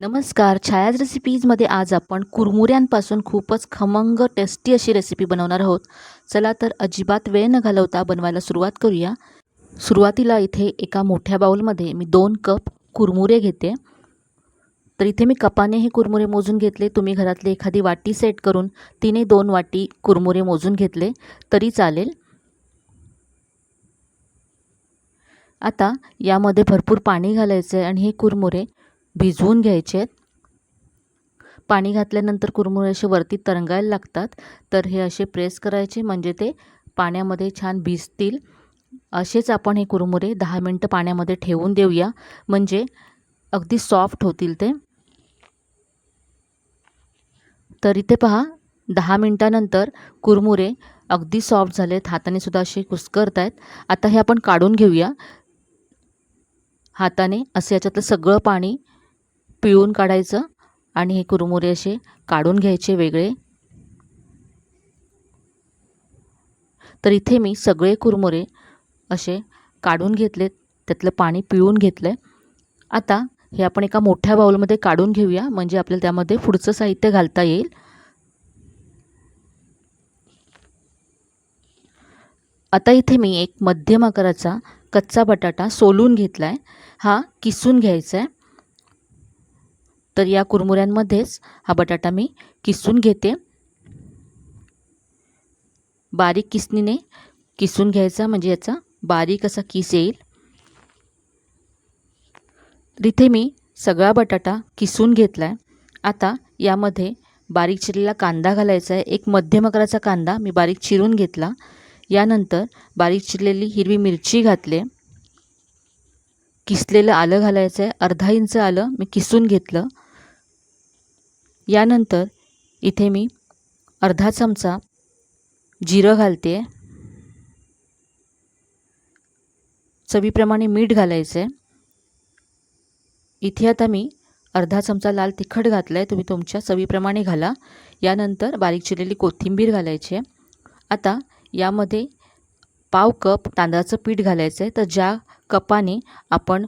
नमस्कार. छायाज रेसिपीजमध्ये आज आपण कुरमुऱ्यांपासून खूपच खमंग टेस्टी अशी रेसिपी बनवणार आहोत. चला तर अजिबात वेळ न घालवता बनवायला सुरुवात करूया. सुरुवातीला इथे एका मोठ्या बाउलमध्ये मी 2 कप कुरमुरे घेते. तर इथे मी कपाने हे कुरमुरे मोजून घेतले. तुम्ही घरातली एखादी वाटी सेट करून तिने 2 वाटी कुरमुरे मोजून घेतले तरी चालेल. आता यामध्ये भरपूर पाणी घालायचं आहे आणि हे कुरमुरे भिजवून घ्यायचे आहेत. पाणी घातल्यानंतर कुरमुरे असे वरती तरंगायला लागतात, तर हे असे प्रेस करायचे म्हणजे ते पाण्यामध्ये छान भिजतील. असेच आपण हे कुरमुरे 10 मिनटं पाण्यामध्ये ठेवून देऊया, म्हणजे अगदी सॉफ्ट होतील ते. तर इथे पहा 10 मिनटानंतर कुरमुरे अगदी सॉफ्ट झालेत, हाताने सुद्धा असे कुस्करत आहेत. आता हे आपण काढून घेऊया. हाताने असे याच्यातलं सगळं पाणी पिळून काढायचं आणि हे कुरमुरे असे काढून घ्यायचे वेगळे. तर इथे मी सगळे कुरमुरे असे काढून घेतलेत, त्यातलं पाणी पिळून घेतलं आहे. आता हे आपण एका मोठ्या बाउलमध्ये काढून घेऊया, म्हणजे आपल्याला त्यामध्ये पुढचं साहित्य घालता येईल. आता इथे मी एक मध्यम आकाराचा कच्चा बटाटा सोलून घेतला आहे. हा किसून घ्यायचा आहे. तर या कुरमुऱ्यांमध्येच हा बटाटा मी किसून घेते. बारीक किसणीने किसून घ्यायचा, म्हणजे याचा बारीक असा किस येईल. इथे मी सगळा बटाटा किसून घेतला आहे. आता यामध्ये बारीक चिरलेला कांदा घालायचा आहे. एक मध्यम आकाराचा कांदा मी बारीक चिरून घेतला. यानंतर बारीक चिरलेली हिरवी मिरची घातले. किसलेलं आलं घालायचं आहे. अर्धा इंच आलं मी किसून घेतलं. यानंतर इथे मी अर्धा चमचा जिरं घालते. चवीप्रमाणे मीठ घालायचं आहे. इथे आता मी अर्धा चमचा लाल तिखट घातलं आहे. तुम्ही तुमच्या चवीप्रमाणे घाला. यानंतर बारीक चिरलेली कोथिंबीर घालायची आहे. आता यामध्ये पाव कप तांदळाचं पीठ घालायचं आहे. तर ज्या कपाने आपण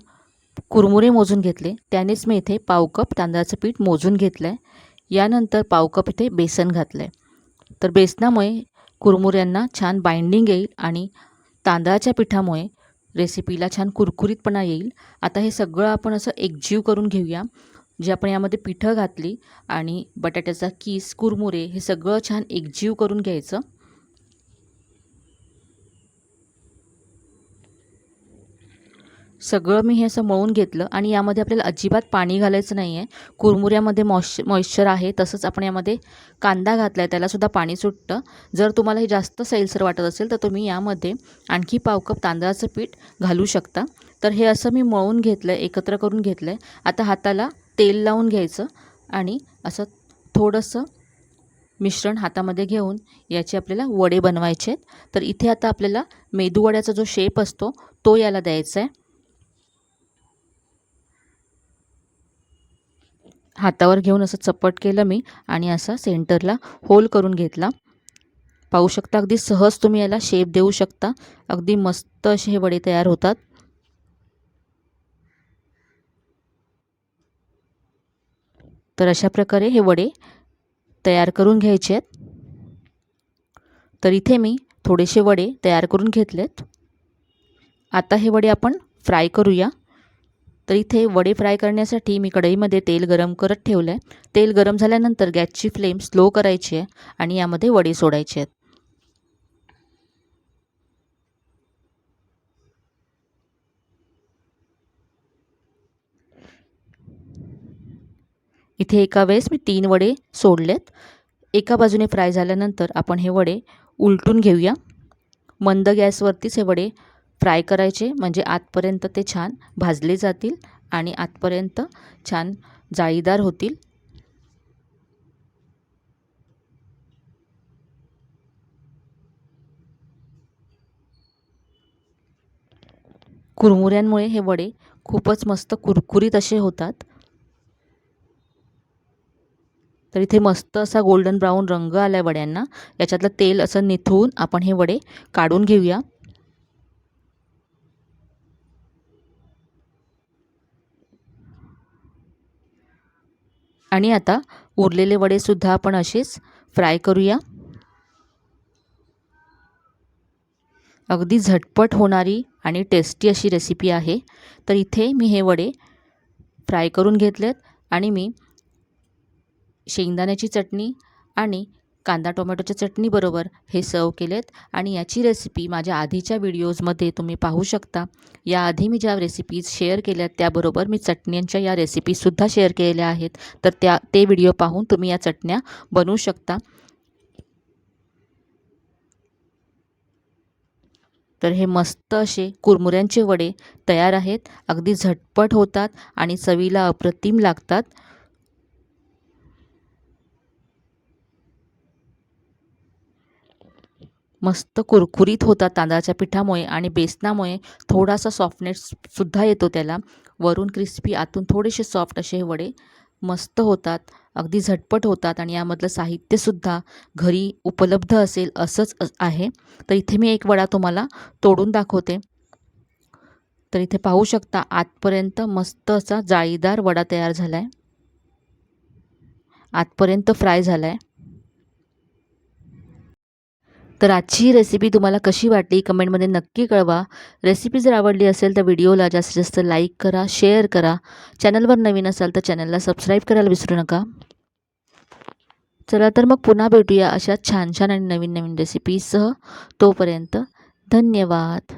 कुरमुरे मोजून घेतले त्यानेच मी इथे पाव कप तांदळाचं पीठ मोजून घेतलं आहे. यानंतर पाव कप इथे बेसन घातलं आहे. तर बेसनामुळे कुरमुऱ्यांना छान बाइंडिंग येईल आणि तांदळाच्या पिठामुळे रेसिपीला छान कुरकुरीतपणा येईल. आता हे सगळं आपण असं एकजीव करून घेऊया. जे आपण यामध्ये पिठं घातली आणि बटाट्याचा कीस, कुरमुरे हे सगळं छान एकजीव करून घ्यायचं. सगळं मी हे असं मळून घेतलं आणि यामध्ये आपल्याला अजिबात पाणी घालायचं नाही आहे. कुरमुऱ्यामध्ये मॉइश्चर आहे. तसंच आपण यामध्ये कांदा घातला आहे, त्यालासुद्धा पाणी सुटतं. जर तुम्हाला हे जास्त सैलसर वाटत असेल तर तुम्ही यामध्ये आणखी पाव कप तांदळाचं पीठ घालू शकता. तर हे असं मी मळून घेतलं आहे, एकत्र करून घेतलं आहे. आता हाताला तेल लावून घ्यायचं आणि असं थोडंसं मिश्रण हातामध्ये घेऊन याचे आपल्याला वडे बनवायचे आहेत. तर इथे आता आपल्याला मेदूवड्याचा जो शेप असतो तो याला द्यायचा आहे. हातावर घेऊन असं चपट केलं मी आणि असा सेंटरला होल करून घेतला. पाहू शकता अगदी सहज तुम्ही याला शेप देऊ शकता. अगदी मस्त असे हे वडे तयार होतात. तर अशा प्रकारे हे वडे तयार करून घ्यायचे आहेत. तर इथे मी थोडेसे वडे तयार करून घेतलेत. आता हे वडे आपण फ्राय करूया. तर इथे वडे फ्राय करण्यासाठी मी कढईमध्ये तेल गरम करत ठेवलं आहे. तेल गरम झाल्यानंतर गॅसची फ्लेम स्लो करायची आहे आणि यामध्ये वडे सोडायचे आहेत. इथे एका वेळेस मी 3 वडे सोडलेत. एका बाजूने फ्राय झाल्यानंतर आपण हे वडे उलटून घेऊया. मंद गॅसवरतीच हे वडे फ्राय करायचे, म्हणजे आतपर्यंत ते छान भाजले जातील आणि आतपर्यंत छान जाळीदार होतील. कुरमुऱ्यांमुळे हे वडे खूपच मस्त कुरकुरीत असे होतात. तर इथे मस्त असा गोल्डन ब्राऊन रंग आला आहे वड्यांना. याच्यातलं तेल असं निथळून आपण हे वडे काढून घेऊया. आणि आता उरलेले वडेसुद्धा आपण असेच फ्राय करूया. अगदी झटपट होणारी आणि टेस्टी अशी रेसिपी आहे. तर इथे मी हे वडे फ्राय करून घेतलेत आणि मी शेंगदाण्याची चटणी आणि कांदा टोमॅटोच्या चटणीबरोबर हे सर्व केलेत. आणि याची रेसिपी माझ्या आधीच्या व्हिडिओजमध्ये तुम्ही पाहू शकता. याआधी मी ज्या रेसिपीज शेअर केल्यात त्याबरोबर मी चटण्यांच्या या रेसिपीसुद्धा शेअर केलेल्या आहेत. तर ते व्हिडिओ पाहून तुम्ही या चटण्या बनवू शकता. तर हे मस्त असे कुरमुऱ्यांचे वडे तयार आहेत. अगदी झटपट होतात आणि चवीला अप्रतिम लागतात. मस्त कुरकुरीत होतात तांदळाच्या पिठामुळे आणि बेसनामुळे थोडासा सॉफ्टनेससुद्धा येतो त्याला. वरून क्रिस्पी, आतून थोडेसे सॉफ्ट असे हे वडे मस्त होतात. अगदी झटपट होतात आणि यामधलं साहित्यसुद्धा घरी उपलब्ध असेल असंच आहे. तर इथे मी एक वडा तुम्हाला तोडून दाखवते. तर इथे पाहू शकता आतपर्यंत मस्त असा जाळीदार वडा तयार झाला आहे. आतपर्यंत फ्राय झाला आहे. तर आजची ही रेसिपी तुम्हाला कशी वाटली कमेंटमध्ये नक्की कळवा. रेसिपी जर आवडली असेल तर व्हिडिओला जास्तीत जास्त लाईक करा, शेअर करा. चॅनलवर नवीन असाल तर चॅनलला सबस्क्राईब करायला विसरू नका. चला तर मग पुन्हा भेटूया अशा छान छान आणि नवीन नवीन रेसिपीसह. तोपर्यंत धन्यवाद.